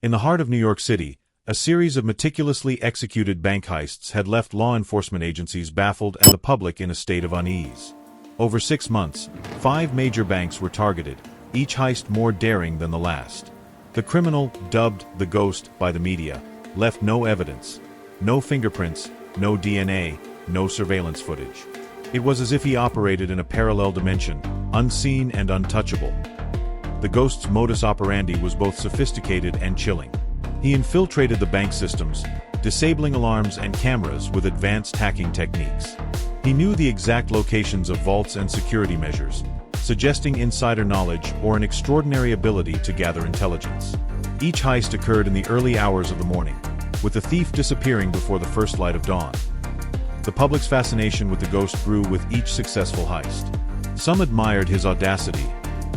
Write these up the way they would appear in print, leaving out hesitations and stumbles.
In the heart of New York City, a series of meticulously executed bank heists had left law enforcement agencies baffled and the public in a state of unease. Over 6 months, 5 major banks were targeted, each heist more daring than the last. The criminal, dubbed the Ghost by the media, left no evidence. No fingerprints, no DNA, no surveillance footage. It was as if he operated in a parallel dimension, unseen and untouchable. The Ghost's modus operandi was both sophisticated and chilling. He infiltrated the bank systems, disabling alarms and cameras with advanced hacking techniques. He knew the exact locations of vaults and security measures, suggesting insider knowledge or an extraordinary ability to gather intelligence. Each heist occurred in the early hours of the morning, with the thief disappearing before the first light of dawn. The public's fascination with the Ghost grew with each successful heist. Some admired his audacity,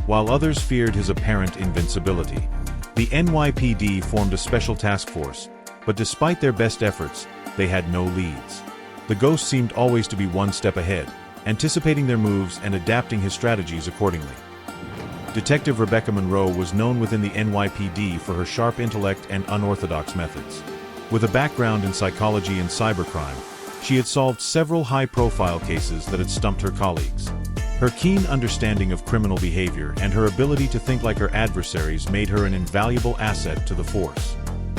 while others feared his apparent invincibility. The NYPD formed a special task force, but despite their best efforts, they had no leads. The Ghost seemed always to be one step ahead, anticipating their moves and adapting his strategies accordingly. Detective Rebecca Monroe was known within the NYPD for her sharp intellect and unorthodox methods. With a background in psychology and cybercrime, she had solved several high-profile cases that had stumped her colleagues. Her keen understanding of criminal behavior and her ability to think like her adversaries made her an invaluable asset to the force.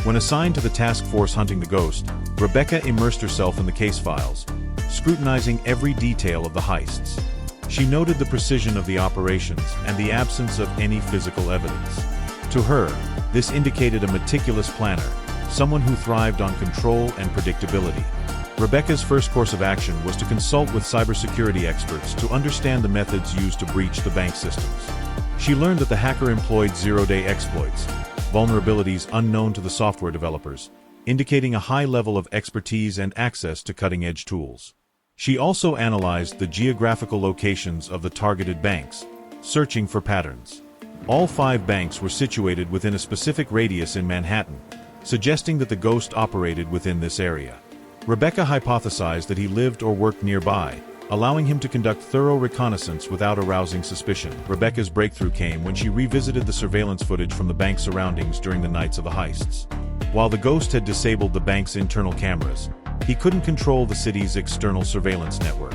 When assigned to the task force hunting the Ghost, Rebecca immersed herself in the case files, scrutinizing every detail of the heists. She noted the precision of the operations and the absence of any physical evidence. To her, this indicated a meticulous planner, someone who thrived on control and predictability. Rebecca's first course of action was to consult with cybersecurity experts to understand the methods used to breach the bank systems. She learned that the hacker employed zero-day exploits, vulnerabilities unknown to the software developers, indicating a high level of expertise and access to cutting-edge tools. She also analyzed the geographical locations of the targeted banks, searching for patterns. All 5 banks were situated within a specific radius in Manhattan, suggesting that the Ghost operated within this area. Rebecca hypothesized that he lived or worked nearby, allowing him to conduct thorough reconnaissance without arousing suspicion. Rebecca's breakthrough came when she revisited the surveillance footage from the bank's surroundings during the nights of the heists. While the Ghost had disabled the bank's internal cameras, he couldn't control the city's external surveillance network.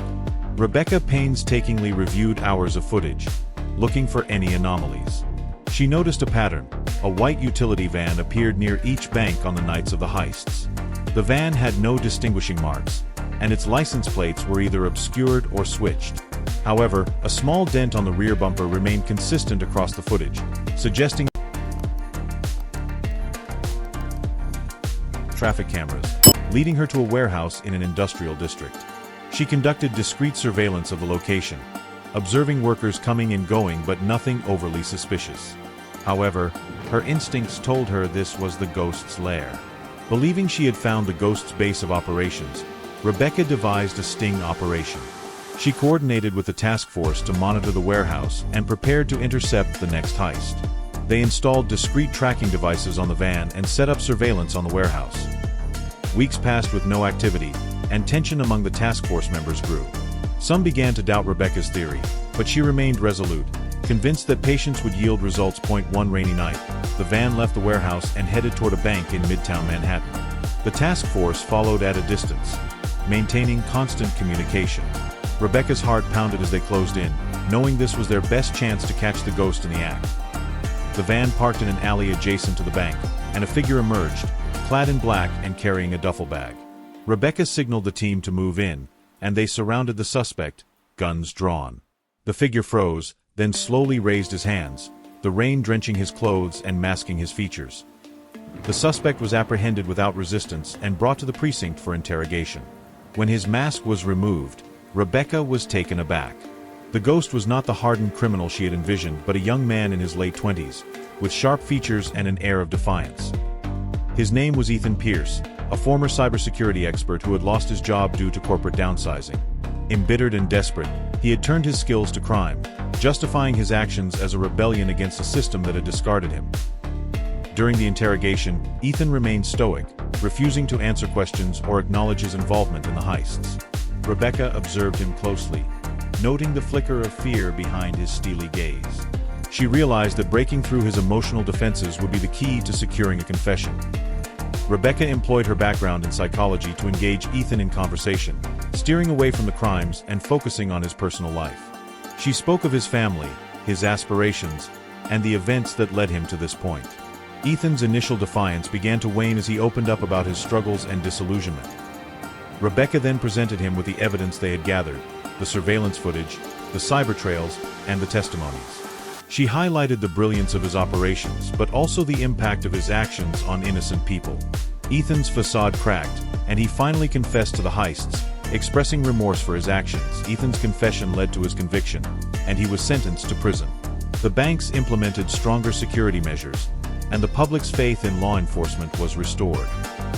Rebecca painstakingly reviewed hours of footage, looking for any anomalies. She noticed a pattern. A white utility van appeared near each bank on the nights of the heists. The van had no distinguishing marks, and its license plates were either obscured or switched. However, a small dent on the rear bumper remained consistent across the footage, suggesting traffic cameras, leading her to a warehouse in an industrial district. She conducted discreet surveillance of the location, observing workers coming and going but nothing overly suspicious. However, her instincts told her this was the Ghost's lair. Believing she had found the Ghost's base of operations, Rebecca devised a sting operation. She coordinated with the task force to monitor the warehouse and prepared to intercept the next heist. They installed discreet tracking devices on the van and set up surveillance on the warehouse. Weeks passed with no activity, and tension among the task force members grew. Some began to doubt Rebecca's theory, but she remained resolute, convinced that patience would yield results. One rainy night, the van left the warehouse and headed toward a bank in Midtown Manhattan. The task force followed at a distance, maintaining constant communication. Rebecca's heart pounded as they closed in, knowing this was their best chance to catch the Ghost in the act. The van parked in an alley adjacent to the bank, and a figure emerged, clad in black and carrying a duffel bag. Rebecca signaled the team to move in, and they surrounded the suspect, guns drawn. The figure froze, then slowly raised his hands, the rain drenching his clothes and masking his features. The suspect was apprehended without resistance and brought to the precinct for interrogation. When his mask was removed, Rebecca was taken aback. The Ghost was not the hardened criminal she had envisioned, but a young man in his late 20s, with sharp features and an air of defiance. His name was Ethan Pierce, a former cybersecurity expert who had lost his job due to corporate downsizing. Embittered and desperate, he had turned his skills to crime, justifying his actions as a rebellion against a system that had discarded him. During the interrogation, Ethan remained stoic, refusing to answer questions or acknowledge his involvement in the heists. Rebecca observed him closely, noting the flicker of fear behind his steely gaze. She realized that breaking through his emotional defenses would be the key to securing a confession. Rebecca employed her background in psychology to engage Ethan in conversation, steering away from the crimes and focusing on his personal life. She spoke of his family, his aspirations, and the events that led him to this point. Ethan's initial defiance began to wane as he opened up about his struggles and disillusionment. Rebecca then presented him with the evidence they had gathered, the surveillance footage, the cyber trails, and the testimonies. She highlighted the brilliance of his operations, but also the impact of his actions on innocent people. Ethan's facade cracked, and he finally confessed to the heists, expressing remorse for his actions. Ethan's confession led to his conviction, and he was sentenced to prison. The banks implemented stronger security measures, and the public's faith in law enforcement was restored.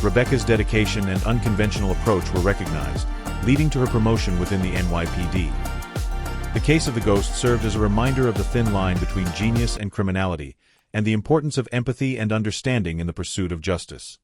Rebecca's dedication and unconventional approach were recognized, leading to her promotion within the NYPD. The case of the ghost served as a reminder of the thin line between genius and criminality, and the importance of empathy and understanding in the pursuit of justice.